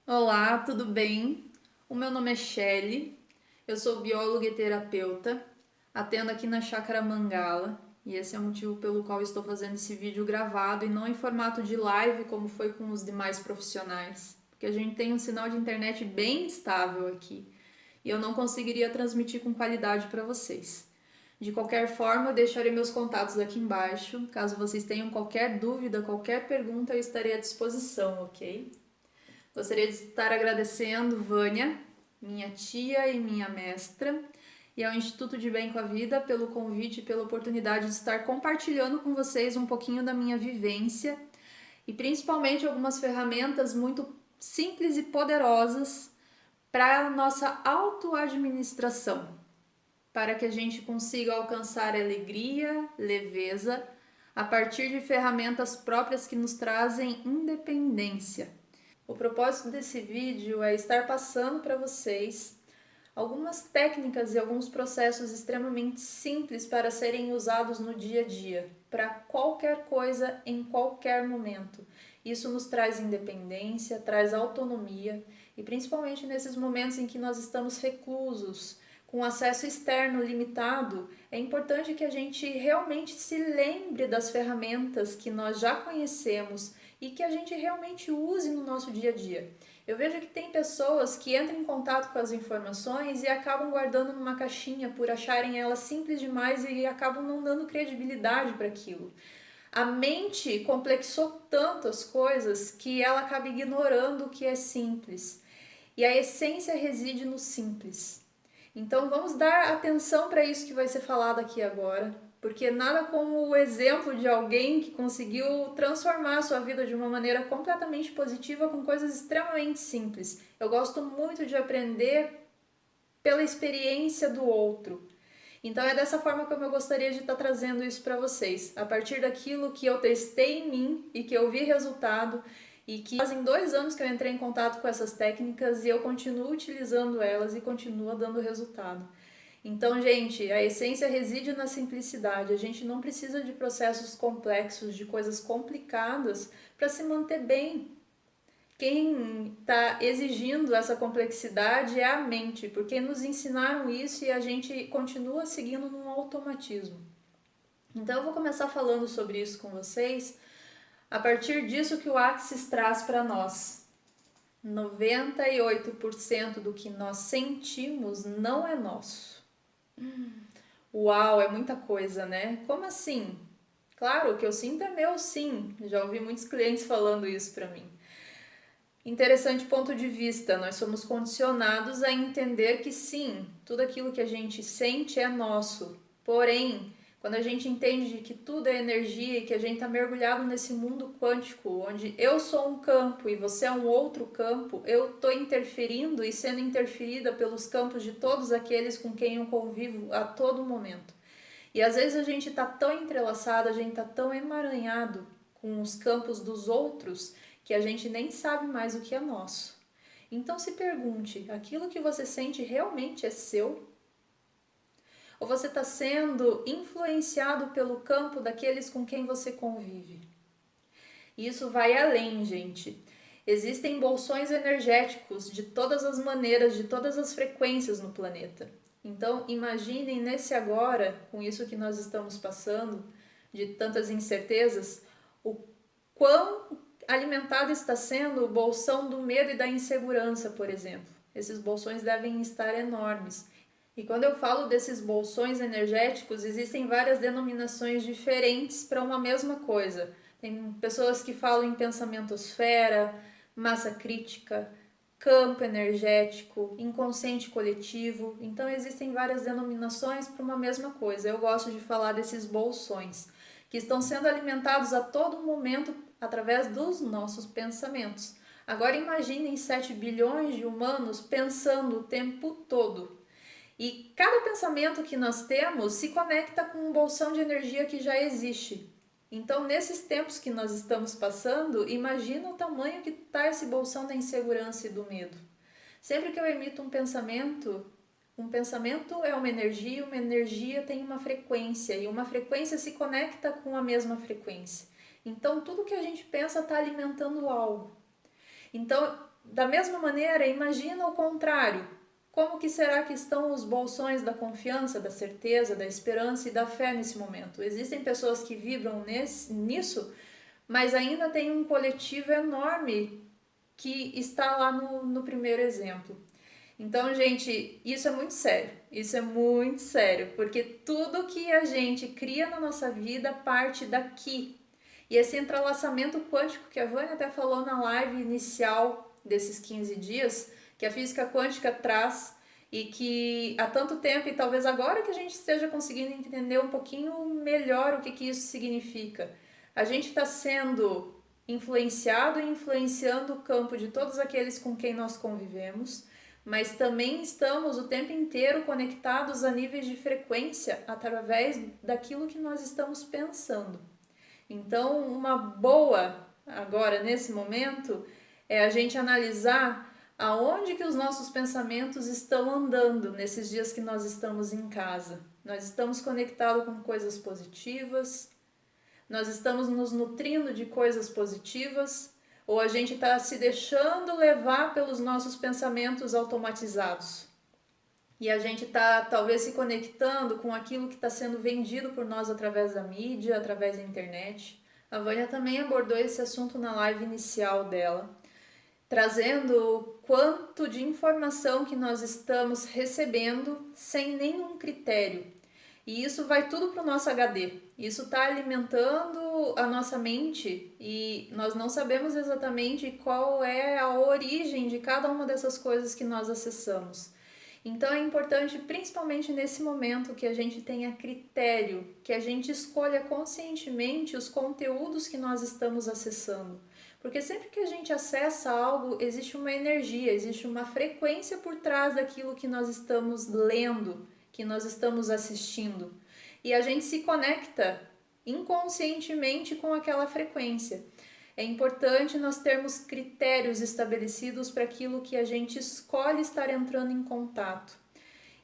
Olá, tudo bem? O meu nome é Shelly, eu sou bióloga e terapeuta, atendo aqui na Chácara Mangala e esse é o motivo pelo qual estou fazendo esse vídeo gravado e não em formato de live como foi com os demais profissionais, porque a gente tem um sinal de internet bem estável aqui e eu não conseguiria transmitir com qualidade para vocês. De qualquer forma, eu deixarei meus contatos aqui embaixo. Caso vocês tenham qualquer dúvida, qualquer pergunta, eu estarei à disposição, ok? Gostaria de estar agradecendo Vânia, minha tia e minha mestra, e ao Instituto de Bem com a Vida pelo convite e pela oportunidade de estar compartilhando com vocês um pouquinho da minha vivência e principalmente algumas ferramentas muito simples e poderosas para a nossa autoadministração, para que a gente consiga alcançar alegria, leveza, a partir de ferramentas próprias que nos trazem independência. O propósito desse vídeo é estar passando para vocês algumas técnicas e alguns processos extremamente simples para serem usados no dia a dia, para qualquer coisa em qualquer momento. Isso nos traz independência, traz autonomia e principalmente nesses momentos em que nós estamos reclusos, com acesso externo limitado, é importante que a gente realmente se lembre das ferramentas que nós já conhecemos e que a gente realmente use no nosso dia a dia. Eu vejo que tem pessoas que entram em contato com as informações e acabam guardando numa caixinha por acharem elas simples demais e acabam não dando credibilidade para aquilo. A mente complexou tanto as coisas que ela acaba ignorando o que é simples. E a essência reside no simples. Então vamos dar atenção para isso que vai ser falado aqui agora, porque nada como o exemplo de alguém que conseguiu transformar a sua vida de uma maneira completamente positiva com coisas extremamente simples. Eu gosto muito de aprender pela experiência do outro. Então é dessa forma como eu gostaria de estar trazendo isso para vocês, a partir daquilo que eu testei em mim e que eu vi resultado e que fazem 2 anos que eu entrei em contato com essas técnicas e eu continuo utilizando elas e continua dando resultado. Então, gente, a essência reside na simplicidade. A gente não precisa de processos complexos, de coisas complicadas para se manter bem. Quem está exigindo essa complexidade é a mente, porque nos ensinaram isso e a gente continua seguindo num automatismo. Então eu vou começar falando sobre isso com vocês a partir disso que o Axis traz para nós. 98% do que nós sentimos não é nosso. Uau, é muita coisa, né? Como assim? Claro, o que eu sinto é meu, sim. Já ouvi muitos clientes falando isso para mim. Interessante ponto de vista, nós somos condicionados a entender que sim, tudo aquilo que a gente sente é nosso. Porém, quando a gente entende que tudo é energia e que a gente está mergulhado nesse mundo quântico, onde eu sou um campo e você é um outro campo, eu estou interferindo e sendo interferida pelos campos de todos aqueles com quem eu convivo a todo momento. E às vezes a gente está tão entrelaçado, a gente está tão emaranhado com os campos dos outros que a gente nem sabe mais o que é nosso. Então se pergunte: aquilo que você sente realmente é seu? Ou você está sendo influenciado pelo campo daqueles com quem você convive? E isso vai além, gente. Existem bolsões energéticos de todas as maneiras, de todas as frequências no planeta. Então, imaginem nesse agora, com isso que nós estamos passando, de tantas incertezas, o quão alimentado está sendo o bolsão do medo e da insegurança, por exemplo. Esses bolsões devem estar enormes. E quando eu falo desses bolsões energéticos, existem várias denominações diferentes para uma mesma coisa. Tem pessoas que falam em pensamentosfera, massa crítica, campo energético, inconsciente coletivo. Então existem várias denominações para uma mesma coisa. Eu gosto de falar desses bolsões, que estão sendo alimentados a todo momento através dos nossos pensamentos. Agora imaginem 7 bilhões de humanos pensando o tempo todo. E cada pensamento que nós temos se conecta com um bolsão de energia que já existe. Então, nesses tempos que nós estamos passando, imagina o tamanho que está esse bolsão da insegurança e do medo. Sempre que eu emito um pensamento é uma energia tem uma frequência, e uma frequência se conecta com a mesma frequência. Então, tudo que a gente pensa está alimentando algo. Então, Da mesma maneira, imagina o contrário. Como que será que estão os bolsões da confiança, da certeza, da esperança e da fé nesse momento? Existem pessoas que vibram nisso, mas ainda tem um coletivo enorme que está lá no primeiro exemplo. Então, gente, isso é muito sério. Isso é muito sério, porque tudo que a gente cria na nossa vida parte daqui. E esse entrelaçamento quântico que a Vânia até falou na live inicial desses 15 dias, que a física quântica traz e que há tanto tempo, e talvez agora que a gente esteja conseguindo entender um pouquinho melhor o que isso significa. A gente está sendo influenciado e influenciando o campo de todos aqueles com quem nós convivemos, mas também estamos o tempo inteiro conectados a níveis de frequência através daquilo que nós estamos pensando. Então, uma boa agora nesse momento é a gente analisar aonde que os nossos pensamentos estão andando nesses dias que nós estamos em casa. Nós estamos conectados com coisas positivas, nós estamos nos nutrindo de coisas positivas, ou a gente está se deixando levar pelos nossos pensamentos automatizados. E a gente está talvez se conectando com aquilo que está sendo vendido por nós através da mídia, através da internet. A Vânia também abordou esse assunto na live inicial dela, trazendo o quanto de informação que nós estamos recebendo sem nenhum critério. E isso vai tudo para o nosso HD. Isso está alimentando a nossa mente e nós não sabemos exatamente qual é a origem de cada uma dessas coisas que nós acessamos. Então é importante, principalmente nesse momento, que a gente tenha critério, que a gente escolha conscientemente os conteúdos que nós estamos acessando. Porque sempre que a gente acessa algo, existe uma energia, existe uma frequência por trás daquilo que nós estamos lendo, que nós estamos assistindo. E a gente se conecta inconscientemente com aquela frequência. É importante nós termos critérios estabelecidos para aquilo que a gente escolhe estar entrando em contato.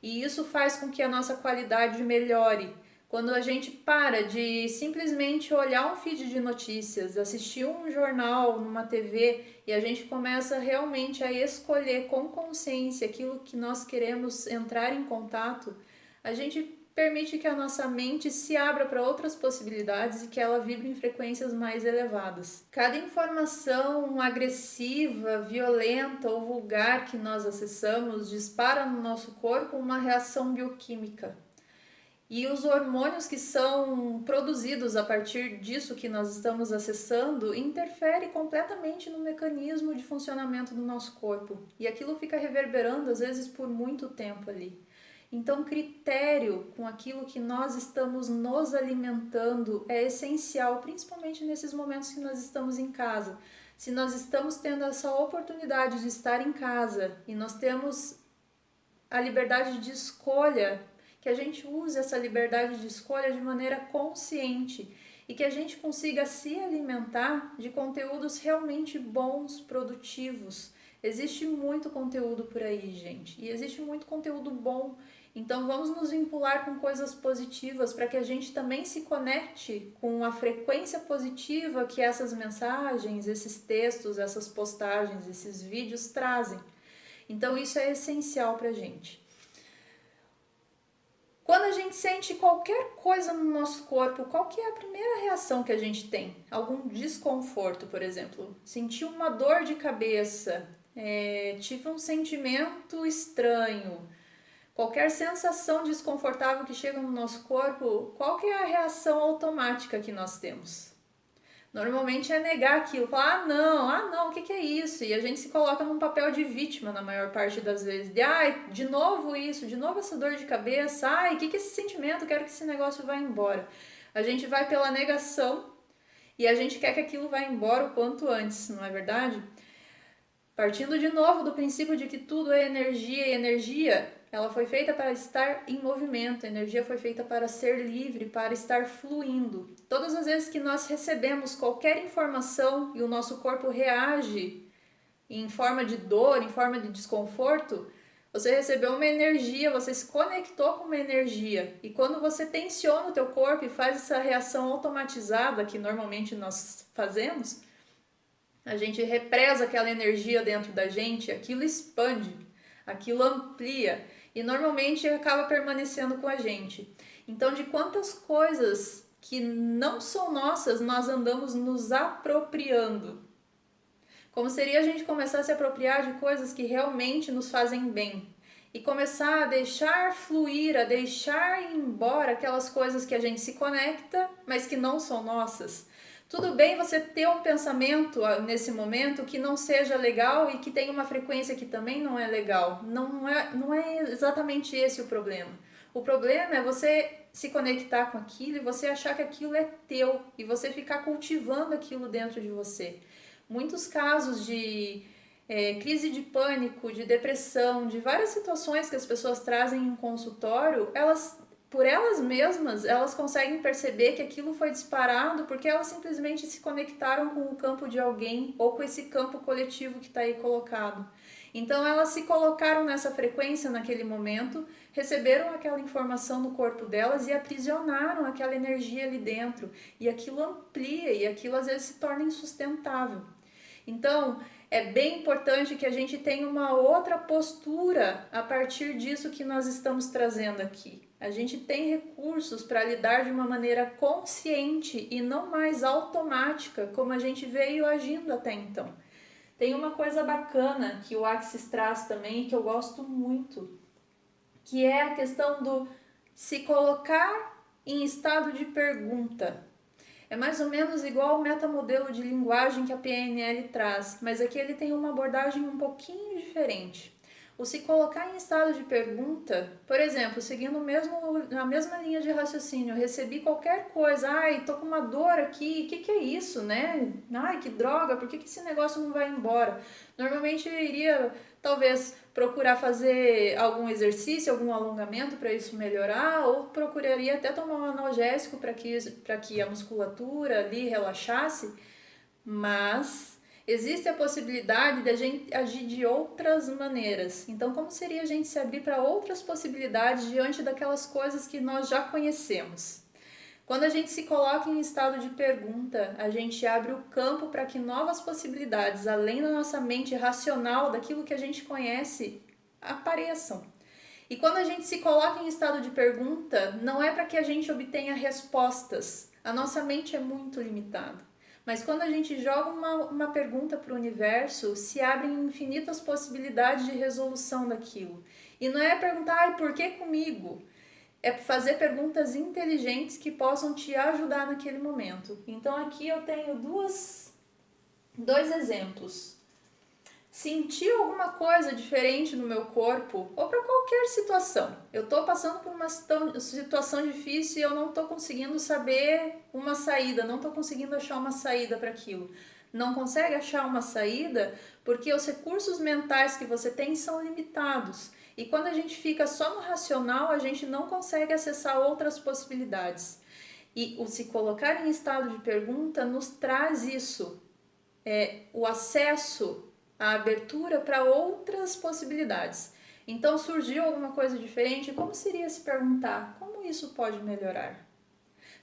E isso faz com que a nossa qualidade melhore. Quando a gente para de simplesmente olhar um feed de notícias, assistir um jornal numa TV e a gente começa realmente a escolher com consciência aquilo que nós queremos entrar em contato, a gente permite que a nossa mente se abra para outras possibilidades e que ela vibre em frequências mais elevadas. Cada informação agressiva, violenta ou vulgar que nós acessamos dispara no nosso corpo uma reação bioquímica. E os hormônios que são produzidos a partir disso que nós estamos acessando interferem completamente no mecanismo de funcionamento do nosso corpo. E aquilo fica reverberando, às vezes, por muito tempo ali. Então, critério com aquilo que nós estamos nos alimentando é essencial, principalmente nesses momentos que nós estamos em casa. Se nós estamos tendo essa oportunidade de estar em casa e nós temos a liberdade de escolha, que a gente use essa liberdade de escolha de maneira consciente e que a gente consiga se alimentar de conteúdos realmente bons, produtivos. Existe muito conteúdo por aí, gente, e existe muito conteúdo bom. Então vamos nos vincular com coisas positivas para que a gente também se conecte com a frequência positiva que essas mensagens, esses textos, essas postagens, esses vídeos trazem. Então isso é essencial para a gente. Quando a gente sente qualquer coisa no nosso corpo, qual que é a primeira reação que a gente tem? Algum desconforto, por exemplo. Senti uma dor de cabeça, tive um sentimento estranho. Qualquer sensação desconfortável que chega no nosso corpo, qual que é a reação automática que nós temos? Normalmente é negar aquilo, falar, ah não, o que é isso? E a gente se coloca num papel de vítima na maior parte das vezes. De novo isso, de novo essa dor de cabeça, o que é esse sentimento? Quero que esse negócio vá embora. A gente vai pela negação e a gente quer que aquilo vá embora o quanto antes, não é verdade? Partindo de novo do princípio de que tudo é energia e energia, ela foi feita para estar em movimento, a energia foi feita para ser livre, para estar fluindo. Todas as vezes que nós recebemos qualquer informação e o nosso corpo reage em forma de dor, em forma de desconforto, você recebeu uma energia, você se conectou com uma energia. E quando você tensiona o teu corpo e faz essa reação automatizada que normalmente nós fazemos, a gente represa aquela energia dentro da gente, aquilo expande, aquilo amplia e normalmente acaba permanecendo com a gente. Então, de quantas coisas que não são nossas nós andamos nos apropriando? Como seria a gente começar a se apropriar de coisas que realmente nos fazem bem e começar a deixar fluir, a deixar ir embora aquelas coisas que a gente se conecta, mas que não são nossas. Tudo bem você ter um pensamento nesse momento que não seja legal e que tenha uma frequência que também não é legal. Não é exatamente esse o problema. O problema é você se conectar com aquilo e você achar que aquilo é teu e você ficar cultivando aquilo dentro de você. Muitos casos de crise de pânico, de depressão, de várias situações que as pessoas trazem em consultório, por elas mesmas, elas conseguem perceber que aquilo foi disparado porque elas simplesmente se conectaram com o campo de alguém ou com esse campo coletivo que está aí colocado. Então elas se colocaram nessa frequência naquele momento, receberam aquela informação no corpo delas e aprisionaram aquela energia ali dentro. E aquilo amplia e aquilo às vezes se torna insustentável. Então, é bem importante que a gente tenha uma outra postura a partir disso que nós estamos trazendo aqui. A gente tem recursos para lidar de uma maneira consciente e não mais automática, como a gente veio agindo até então. Tem uma coisa bacana que o Axis traz também, que eu gosto muito, que é a questão do se colocar em estado de pergunta. É mais ou menos igual ao metamodelo de linguagem que a PNL traz, mas aqui ele tem uma abordagem um pouquinho diferente. O se colocar em estado de pergunta, por exemplo, seguindo a mesma linha de raciocínio, eu recebi qualquer coisa, ai, tô com uma dor aqui, o que é isso, né? Ai, que droga, por que esse negócio não vai embora? Normalmente eu iria, talvez, procurar fazer algum exercício, algum alongamento para isso melhorar, ou procuraria até tomar um analgésico para que a musculatura ali relaxasse, mas existe a possibilidade de a gente agir de outras maneiras. Então, como seria a gente se abrir para outras possibilidades diante daquelas coisas que nós já conhecemos? Quando a gente se coloca em estado de pergunta, a gente abre o campo para que novas possibilidades, além da nossa mente racional, daquilo que a gente conhece, apareçam. E quando a gente se coloca em estado de pergunta, não é para que a gente obtenha respostas. A nossa mente é muito limitada. Mas quando a gente joga uma pergunta para o universo, se abrem infinitas possibilidades de resolução daquilo. E não é perguntar, por que comigo? É fazer perguntas inteligentes que possam te ajudar naquele momento. Então aqui eu tenho dois exemplos. Sentir alguma coisa diferente no meu corpo ou para qualquer situação. Eu estou passando por uma situação difícil e eu não estou conseguindo saber uma saída, não estou conseguindo achar uma saída para aquilo. Não consegue achar uma saída porque os recursos mentais que você tem são limitados. E quando a gente fica só no racional, a gente não consegue acessar outras possibilidades. E o se colocar em estado de pergunta nos traz isso, o acesso, a abertura para outras possibilidades. Então surgiu alguma coisa diferente, como seria se perguntar como isso pode melhorar?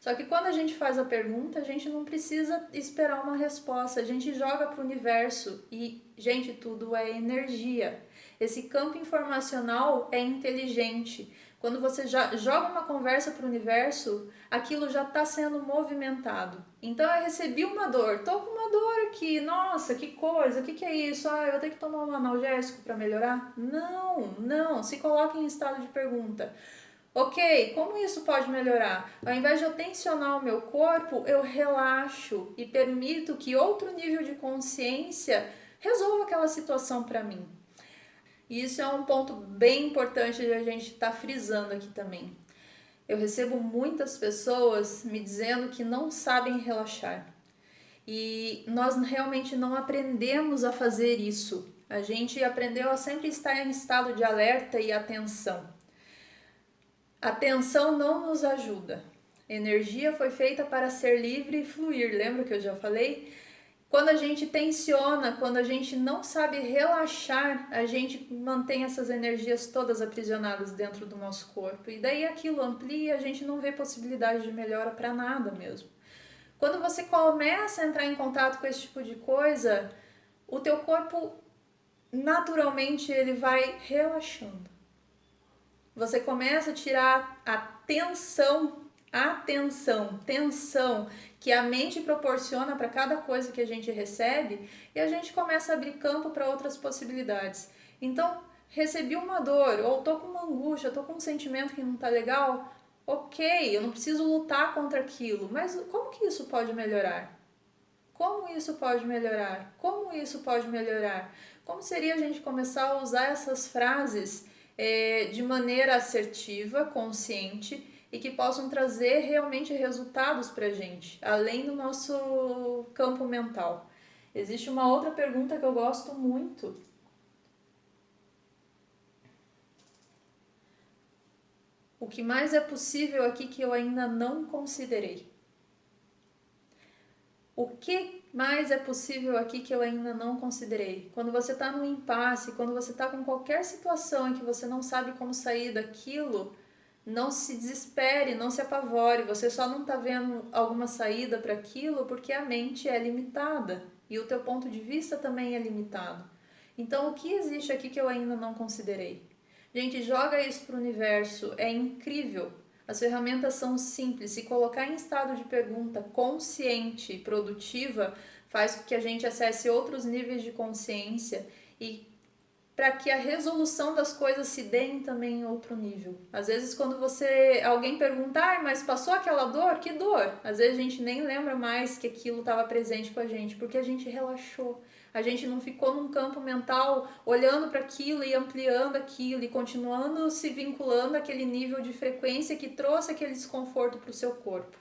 Só que quando a gente faz a pergunta, a gente não precisa esperar uma resposta, a gente joga para o universo e, gente, tudo é energia. Esse campo informacional é inteligente. Quando você já joga uma conversa para o universo, aquilo já está sendo movimentado. Então eu recebi uma dor, tô com uma dor aqui, nossa, que coisa, o que é isso? Ah, eu vou ter que tomar um analgésico para melhorar? Não, se coloque em estado de pergunta. Ok, como isso pode melhorar? Ao invés de eu tensionar o meu corpo, eu relaxo e permito que outro nível de consciência resolva aquela situação para mim. E isso é um ponto bem importante de a gente estar frisando aqui também. Eu recebo muitas pessoas me dizendo que não sabem relaxar. E nós realmente não aprendemos a fazer isso. A gente aprendeu a sempre estar em estado de alerta e atenção. A tensão não nos ajuda. Energia foi feita para ser livre e fluir. Lembra que eu já falei? Quando a gente tensiona, quando a gente não sabe relaxar, a gente mantém essas energias todas aprisionadas dentro do nosso corpo. E daí aquilo amplia e a gente não vê possibilidade de melhora para nada mesmo. Quando você começa a entrar em contato com esse tipo de coisa, o teu corpo naturalmente ele vai relaxando. Você começa a tirar a tensão que a mente proporciona para cada coisa que a gente recebe e a gente começa a abrir campo para outras possibilidades. Então, recebi uma dor, ou tô com uma angústia, tô com um sentimento que não tá legal, ok, eu não preciso lutar contra aquilo, mas como que isso pode melhorar? Como isso pode melhorar? Como isso pode melhorar? Como seria a gente começar a usar essas frases de maneira assertiva, consciente e que possam trazer realmente resultados para a gente, além do nosso campo mental? Existe uma outra pergunta que eu gosto muito. O que mais é possível aqui que eu ainda não considerei? O que mais é possível aqui que eu ainda não considerei? Quando você está num impasse, quando você está com qualquer situação em que você não sabe como sair daquilo, não se desespere, não se apavore. Você só não está vendo alguma saída para aquilo porque a mente é limitada e o teu ponto de vista também é limitado. Então, o que existe aqui que eu ainda não considerei? Gente, joga isso para o universo, é incrível. As ferramentas são simples. Se colocar em estado de pergunta consciente e produtiva faz com que a gente acesse outros níveis de consciência e para que a resolução das coisas se deem também em outro nível. Às vezes quando alguém perguntar, mas passou aquela dor? Que dor? Às vezes a gente nem lembra mais que aquilo estava presente com a gente, porque a gente relaxou. A gente não ficou num campo mental olhando para aquilo e ampliando aquilo e continuando se vinculando àquele nível de frequência que trouxe aquele desconforto para o seu corpo.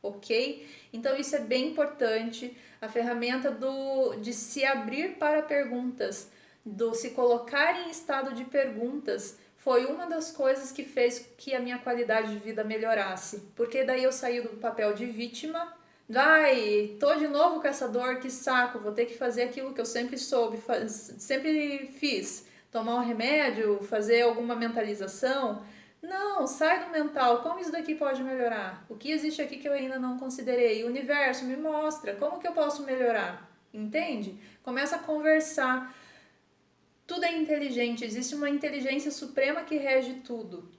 Ok? Então isso é bem importante. A ferramenta de se abrir para perguntas, do se colocar em estado de perguntas, foi uma das coisas que fez que a minha qualidade de vida melhorasse. Porque daí eu saí do papel de vítima. Ai, tô de novo com essa dor, que saco, vou ter que fazer aquilo que eu sempre sempre fiz. Tomar um remédio, fazer alguma mentalização. Não, sai do mental. Como isso daqui pode melhorar? O que existe aqui que eu ainda não considerei? O universo me mostra. Como que eu posso melhorar? Entende? Começa a conversar. Tudo é inteligente. Existe uma inteligência suprema que rege tudo.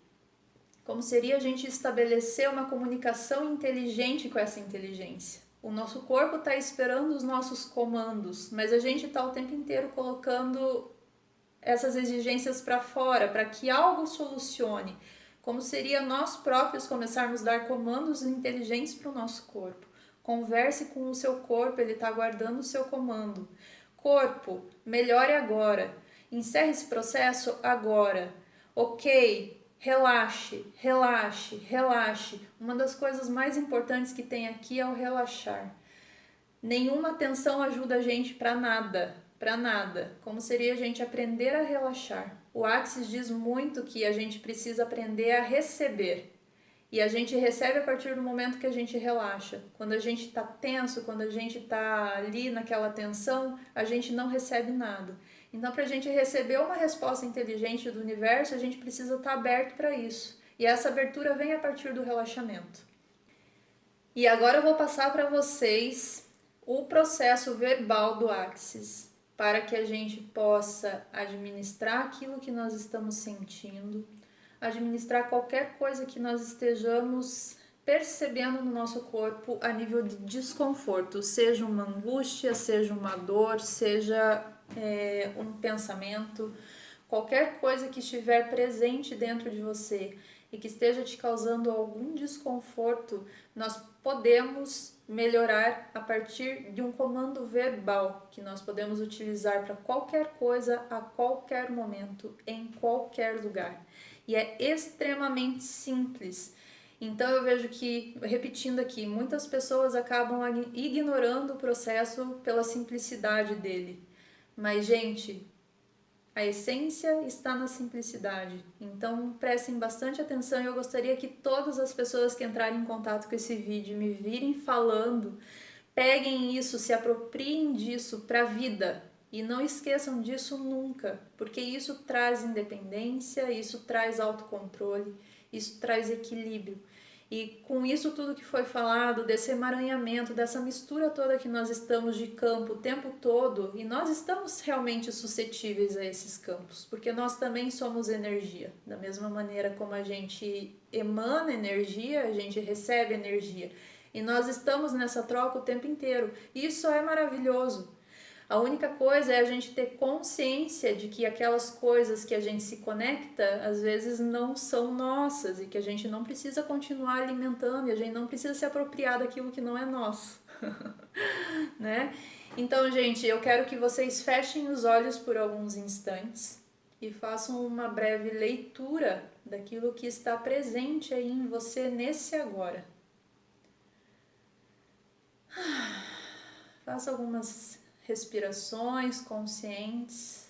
Como seria a gente estabelecer uma comunicação inteligente com essa inteligência? O nosso corpo está esperando os nossos comandos, mas a gente está o tempo inteiro colocando essas exigências para fora, para que algo solucione. Como seria nós próprios começarmos a dar comandos inteligentes para o nosso corpo. Converse com o seu corpo, ele está aguardando o seu comando. Corpo, melhore agora. Encerre esse processo agora. Ok, relaxe, relaxe, relaxe. Uma das coisas mais importantes que tem aqui é o relaxar. Nenhuma tensão ajuda a gente para nada, para nada. Como seria a gente aprender a relaxar? O Axis diz muito que a gente precisa aprender a receber. E a gente recebe a partir do momento que a gente relaxa. Quando a gente está tenso, quando a gente está ali naquela tensão, a gente não recebe nada. Então, para a gente receber uma resposta inteligente do universo, a gente precisa estar aberto para isso. E essa abertura vem a partir do relaxamento. E agora eu vou passar para vocês o processo verbal do Axis, para que a gente possa administrar aquilo que nós estamos sentindo, administrar qualquer coisa que nós estejamos percebendo no nosso corpo a nível de desconforto, seja uma angústia, seja uma dor, seja um pensamento, qualquer coisa que estiver presente dentro de você e que esteja te causando algum desconforto, nós podemos melhorar a partir de um comando verbal que nós podemos utilizar para qualquer coisa, a qualquer momento, em qualquer lugar. E é extremamente simples. Então eu vejo que, repetindo aqui, muitas pessoas acabam ignorando o processo pela simplicidade dele. Mas, gente, a essência está na simplicidade. Então prestem bastante atenção e eu gostaria que todas as pessoas que entrarem em contato com esse vídeo me virem falando, peguem isso, se apropriem disso para a vida. E não esqueçam disso nunca, porque isso traz independência, isso traz autocontrole, isso traz equilíbrio. E com isso tudo que foi falado, desse emaranhamento, dessa mistura toda que nós estamos de campo o tempo todo, e nós estamos realmente suscetíveis a esses campos, porque nós também somos energia. Da mesma maneira como a gente emana energia, a gente recebe energia. E nós estamos nessa troca o tempo inteiro. E isso é maravilhoso. A única coisa é a gente ter consciência de que aquelas coisas que a gente se conecta, às vezes não são nossas e que a gente não precisa continuar alimentando e a gente não precisa se apropriar daquilo que não é nosso, né? Então, gente, eu quero que vocês fechem os olhos por alguns instantes e façam uma breve leitura daquilo que está presente aí em você nesse agora. Faça algumas respirações conscientes,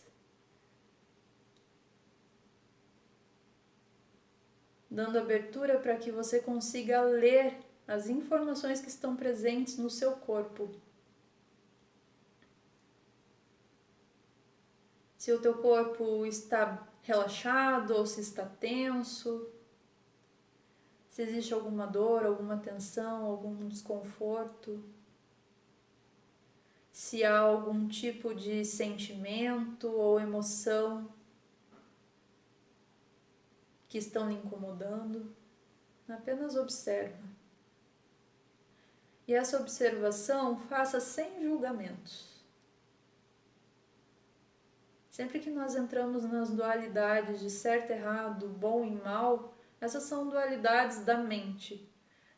dando abertura para que você consiga ler as informações que estão presentes no seu corpo. Se o teu corpo está relaxado ou se está tenso, se existe alguma dor, alguma tensão, algum desconforto, se há algum tipo de sentimento ou emoção que estão lhe incomodando, apenas observa. E essa observação faça sem julgamentos. Sempre que nós entramos nas dualidades de certo e errado, bom e mal, essas são dualidades da mente.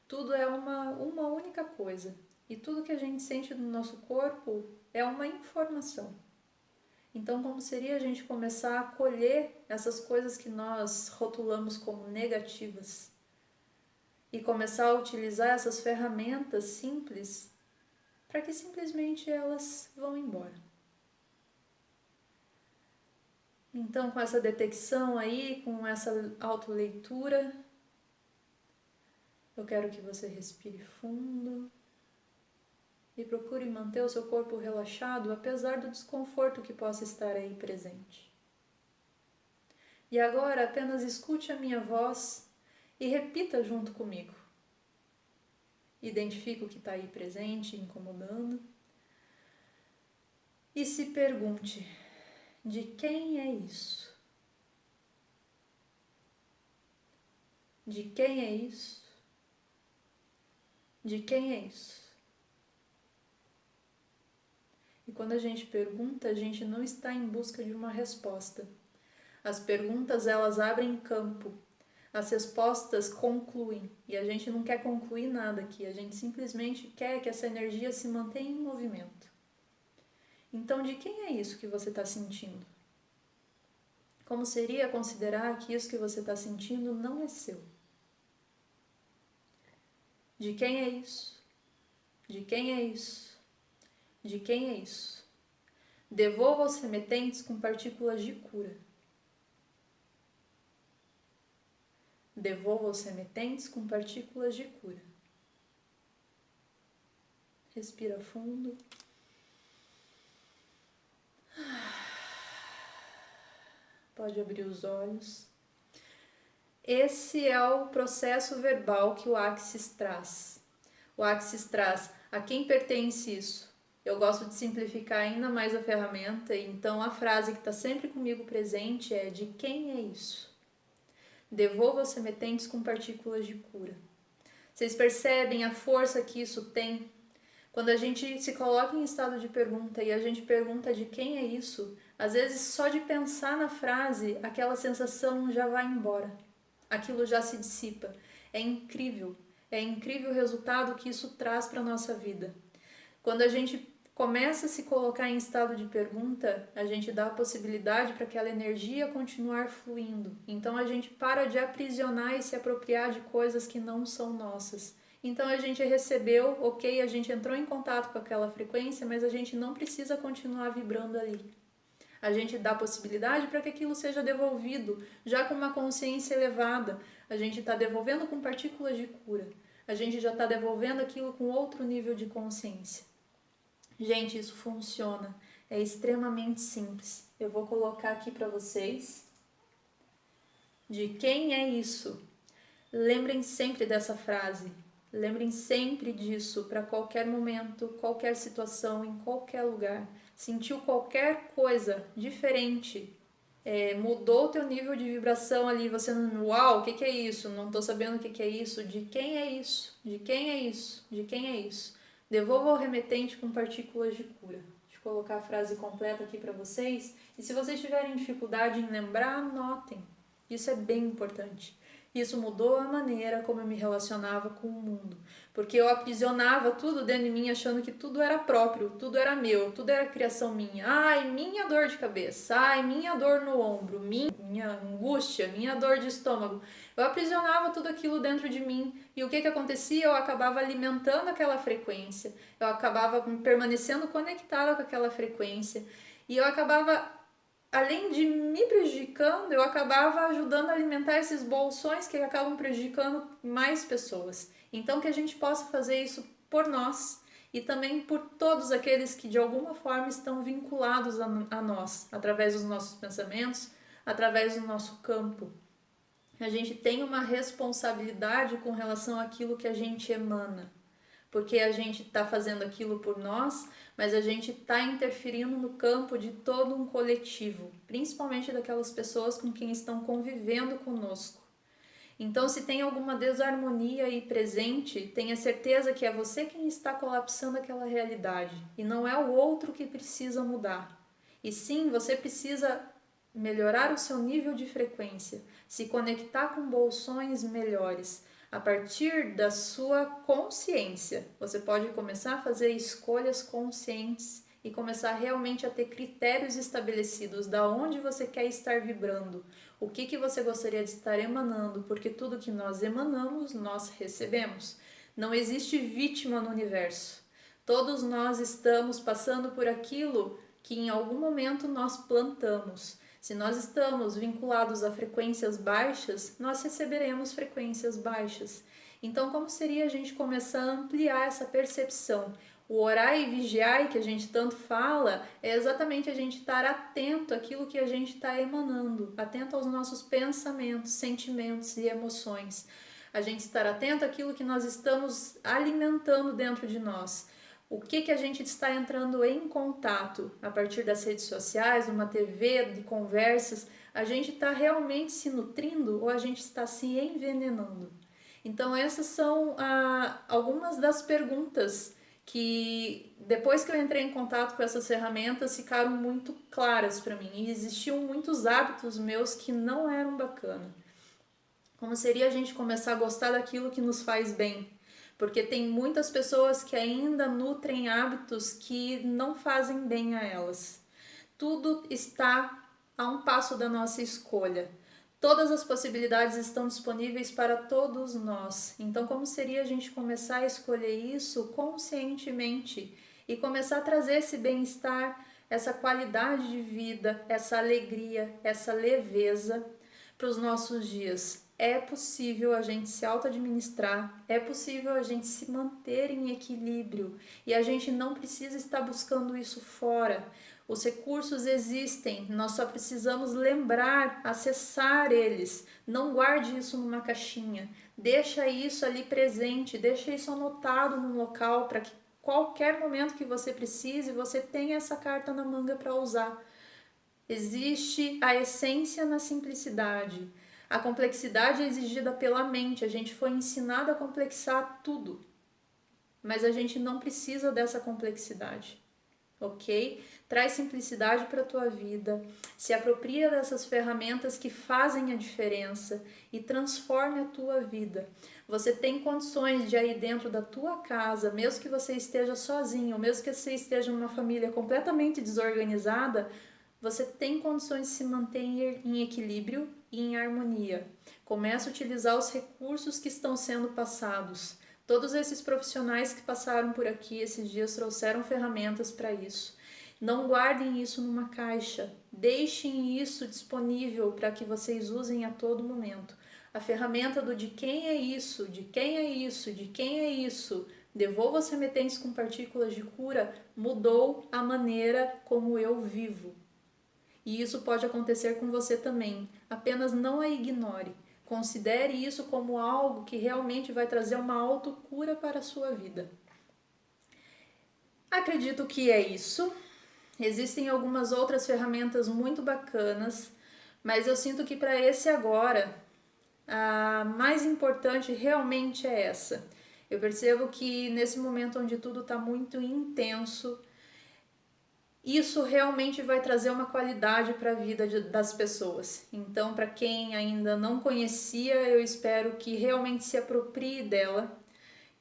Tudo é uma única coisa. E tudo que a gente sente no nosso corpo é uma informação. Então, como seria a gente começar a acolher essas coisas que nós rotulamos como negativas? E começar a utilizar essas ferramentas simples para que simplesmente elas vão embora. Então, com essa detecção aí, com essa autoleitura, eu quero que você respire fundo e procure manter o seu corpo relaxado, apesar do desconforto que possa estar aí presente. E agora apenas escute a minha voz e repita junto comigo. Identifique o que está aí presente, incomodando. E se pergunte, de quem é isso? De quem é isso? De quem é isso? E quando a gente pergunta, a gente não está em busca de uma resposta. As perguntas, elas abrem campo. As respostas concluem. E a gente não quer concluir nada aqui. A gente simplesmente quer que essa energia se mantenha em movimento. Então, de quem é isso que você está sentindo? Como seria considerar que isso que você está sentindo não é seu? De quem é isso? De quem é isso? De quem é isso? Devolva os remetentes com partículas de cura. Devolva os remetentes com partículas de cura. Respira fundo. Pode abrir os olhos. Esse é o processo verbal que o Axis traz. O Axis traz a quem pertence isso. Eu gosto de simplificar ainda mais a ferramenta, então a frase que está sempre comigo presente é: de quem é isso? Devolva os remetentes com partículas de cura. Vocês percebem a força que isso tem? Quando a gente se coloca em estado de pergunta e a gente pergunta de quem é isso, às vezes só de pensar na frase, aquela sensação já vai embora. Aquilo já se dissipa. É incrível o resultado que isso traz para a nossa vida. Quando a gente começa a se colocar em estado de pergunta, a gente dá a possibilidade para aquela energia continuar fluindo. Então a gente para de aprisionar e se apropriar de coisas que não são nossas. Então a gente recebeu, ok, a gente entrou em contato com aquela frequência, mas a gente não precisa continuar vibrando ali. A gente dá possibilidade para que aquilo seja devolvido, já com uma consciência elevada. A gente está devolvendo com partículas de cura. A gente já está devolvendo aquilo com outro nível de consciência. Gente, isso funciona. É extremamente simples. Eu vou colocar aqui para vocês. De quem é isso? Lembrem sempre dessa frase. Lembrem sempre disso para qualquer momento, qualquer situação, em qualquer lugar. Sentiu qualquer coisa diferente, mudou o teu nível de vibração ali, você não, uau, o que é isso? Não tô sabendo o que é isso, de quem é isso? De quem é isso? De quem é isso? Devolva ao remetente com partículas de cura. Deixa eu colocar a frase completa aqui para vocês. E se vocês tiverem dificuldade em lembrar, anotem. Isso é bem importante. Isso mudou a maneira como eu me relacionava com o mundo. Porque eu aprisionava tudo dentro de mim, achando que tudo era próprio, tudo era meu, tudo era criação minha. Ai, minha dor de cabeça, ai, minha dor no ombro, minha angústia, minha dor de estômago. Eu aprisionava tudo aquilo dentro de mim. E o que acontecia? Eu acabava alimentando aquela frequência. Eu acabava permanecendo conectada com aquela frequência. E eu acabava, além de me prejudicando, eu acabava ajudando a alimentar esses bolsões que acabam prejudicando mais pessoas. Então, que a gente possa fazer isso por nós e também por todos aqueles que de alguma forma estão vinculados a nós, através dos nossos pensamentos, através do nosso campo. A gente tem uma responsabilidade com relação àquilo que a gente emana, porque a gente está fazendo aquilo por nós, mas a gente está interferindo no campo de todo um coletivo, principalmente daquelas pessoas com quem estão convivendo conosco. Então, se tem alguma desarmonia aí presente, tenha certeza que é você quem está colapsando aquela realidade e não é o outro que precisa mudar. E sim, você precisa melhorar o seu nível de frequência, se conectar com bolsões melhores. A partir da sua consciência, você pode começar a fazer escolhas conscientes e começar realmente a ter critérios estabelecidos da onde você quer estar vibrando, o que você gostaria de estar emanando, porque tudo que nós emanamos, nós recebemos. Não existe vítima no universo. Todos nós estamos passando por aquilo que em algum momento nós plantamos. Se nós estamos vinculados a frequências baixas, nós receberemos frequências baixas. Então, como seria a gente começar a ampliar essa percepção? O orar e vigiar que a gente tanto fala é exatamente a gente estar atento àquilo que a gente está emanando, atento aos nossos pensamentos, sentimentos e emoções. A gente estar atento àquilo que nós estamos alimentando dentro de nós. O que a gente está entrando em contato a partir das redes sociais, uma TV, de conversas, a gente está realmente se nutrindo ou a gente está se envenenando? Então essas são algumas das perguntas que depois que eu entrei em contato com essas ferramentas ficaram muito claras para mim e existiam muitos hábitos meus que não eram bacana. Como seria a gente começar a gostar daquilo que nos faz bem? Porque tem muitas pessoas que ainda nutrem hábitos que não fazem bem a elas. Tudo está a um passo da nossa escolha. Todas as possibilidades estão disponíveis para todos nós. Então, como seria a gente começar a escolher isso conscientemente e começar a trazer esse bem-estar, essa qualidade de vida, essa alegria, essa leveza para os nossos dias? É possível a gente se auto-administrar, é possível a gente se manter em equilíbrio e a gente não precisa estar buscando isso fora. Os recursos existem, nós só precisamos lembrar, acessar eles. Não guarde isso numa caixinha, deixa isso ali presente, deixa isso anotado num local para que qualquer momento que você precise, você tenha essa carta na manga para usar. Existe a essência na simplicidade. A complexidade é exigida pela mente, a gente foi ensinado a complexar tudo, mas a gente não precisa dessa complexidade, ok? Traz simplicidade para a tua vida, se apropria dessas ferramentas que fazem a diferença e transforme a tua vida. Você tem condições de aí dentro da tua casa, mesmo que você esteja sozinho, mesmo que você esteja numa família completamente desorganizada, você tem condições de se manter em equilíbrio e em harmonia. Comece a utilizar os recursos que estão sendo passados. Todos esses profissionais que passaram por aqui esses dias trouxeram ferramentas para isso. Não guardem isso numa caixa. Deixem isso disponível para que vocês usem a todo momento. A ferramenta do de quem é isso, de quem é isso, de quem é isso, devolva as remetentes com partículas de cura, mudou a maneira como eu vivo. E isso pode acontecer com você também, apenas não a ignore. Considere isso como algo que realmente vai trazer uma autocura para a sua vida. Acredito que é isso. Existem algumas outras ferramentas muito bacanas, mas eu sinto que para esse agora, a mais importante realmente é essa. Eu percebo que nesse momento onde tudo está muito intenso, isso realmente vai trazer uma qualidade para a vida das pessoas. Então, para quem ainda não conhecia, eu espero que realmente se aproprie dela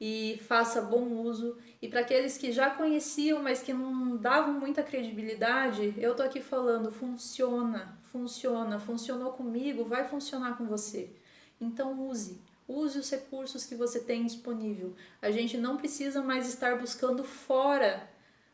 e faça bom uso. E para aqueles que já conheciam, mas que não davam muita credibilidade, eu tô aqui falando, funcionou comigo, vai funcionar com você. Então use os recursos que você tem disponível. A gente não precisa mais estar buscando fora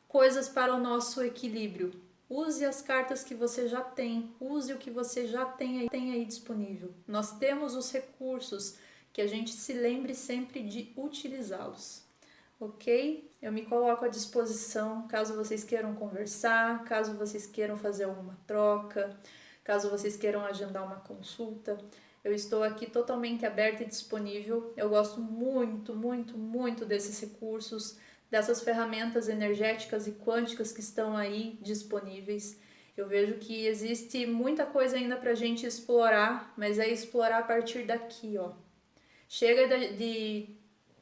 coisas para o nosso equilíbrio. Use as cartas que você já tem, use o que você já tem aí disponível. Nós temos os recursos, que a gente se lembre sempre de utilizá-los, ok? Eu me coloco à disposição caso vocês queiram conversar, caso vocês queiram fazer alguma troca, caso vocês queiram agendar uma consulta. Eu estou aqui totalmente aberta e disponível. Eu gosto muito desses recursos, dessas ferramentas energéticas e quânticas que estão aí disponíveis. Eu vejo que existe muita coisa ainda para a gente explorar, mas é explorar a partir daqui, ó. Chega de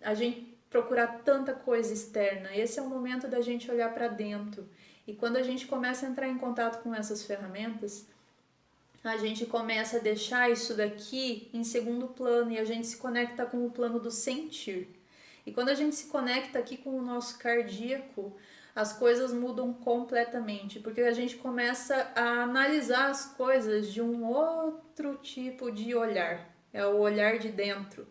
a gente procurar tanta coisa externa. Esse é o momento da gente olhar para dentro. E quando a gente começa a entrar em contato com essas ferramentas, a gente começa a deixar isso daqui em segundo plano e a gente se conecta com o plano do sentir. E quando a gente se conecta aqui com o nosso cardíaco, as coisas mudam completamente, porque a gente começa a analisar as coisas de um outro tipo de olhar, é o olhar de dentro.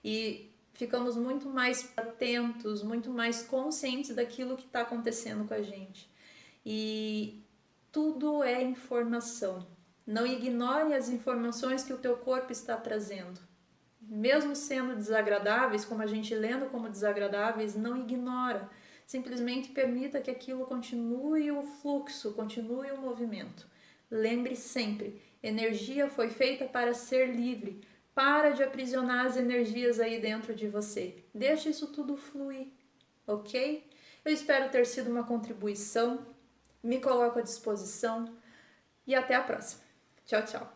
E ficamos muito mais atentos, muito mais conscientes daquilo que está acontecendo com a gente. E tudo é informação. Não ignore as informações que o teu corpo está trazendo. Mesmo sendo desagradáveis, como a gente lendo como desagradáveis, não ignora. Simplesmente permita que aquilo continue o fluxo, continue o movimento. Lembre sempre, energia foi feita para ser livre. Para de aprisionar as energias aí dentro de você. Deixa isso tudo fluir, ok? Eu espero ter sido uma contribuição. Me coloco à disposição e até a próxima. Tchau, tchau.